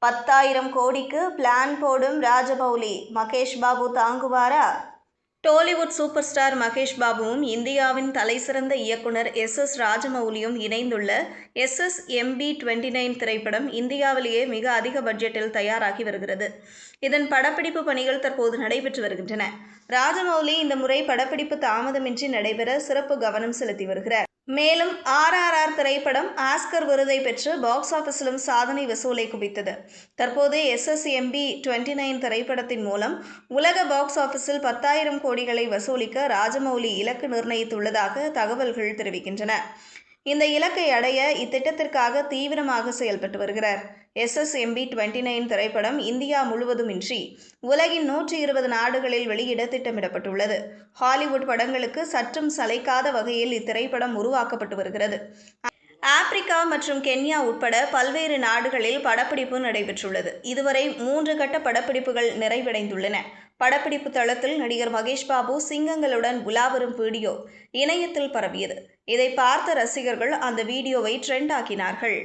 10,000 கோடிக்கு பிளான் போடும் ராஜமௌலி, மகேஷ் பாபு தாங்குவாரா? டோலிவுட் சூப்பர் ஸ்டார் மகேஷ் பாபுவும் இந்தியாவின் தலைசிறந்த இயக்குனர் எஸ். ராஜமௌலியும் இணைந்துள்ள SSMB29 திரைப்படம் இந்தியாவிலேயே மிக அதிக பட்ஜெட்டில் தயாராகி வருகிறது. இதன் படப்பிடிப்பு பணிகள் தற்போது நடைபெற்று வருகின்றன. ராஜமௌலி இந்த முறை படப்பிடிப்பு தாமதமின்றி நடைபெற சிறப்பு கவனம் செலுத்தி வருகிறார். மேலும் RRR திரைப்படம் ஆஸ்கர் விருதை பெற்று பாக்ஸ் ஆபீஸிலும் சாதனை வசூலை குவித்தது. தற்போது SSMB29 திரைப்படத்தின் மூலம் உலக பாக்ஸ் ஆபீஸில் 10,000 கோடிகளை வசூலிக்க ராஜமௌலி இலக்கு நிர்ணயித்துள்ளதாக தகவல்கள் தெரிவிக்கின்றன. இந்த இலக்கை அடைய இத்திட்டத்திற்காக தீவிரமாக செயல்பட்டு வருகிறார். SSMB29 திரைப்படம் இந்தியா முழுவதுமின்றி உலகின் 120 நாடுகளில் வெளியிட திட்டமிடப்பட்டுள்ளது. ஹாலிவுட் படங்களுக்கு சற்றும் சளைக்காத வகையில் இத்திரைப்படம் உருவாக்கப்பட்டு வருகிறது. ஆப்பிரிக்கா மற்றும் கென்யா உட்பட பல்வேறு நாடுகளில் படப்பிடிப்பு நடைபெற்றுள்ளது. இதுவரை 3 கட்ட படப்பிடிப்புகள் நிறைவடைந்துள்ளன. படப்பிடிப்பு தளத்தில் நடிகர் மகேஷ் பாபு சிங்கங்களுடன் உலாவரும் வீடியோ இணையத்தில் பரவியது. இதை பார்த்த ரசிகர்கள் அந்த வீடியோவை ட்ரெண்ட் ஆக்கினார்கள்.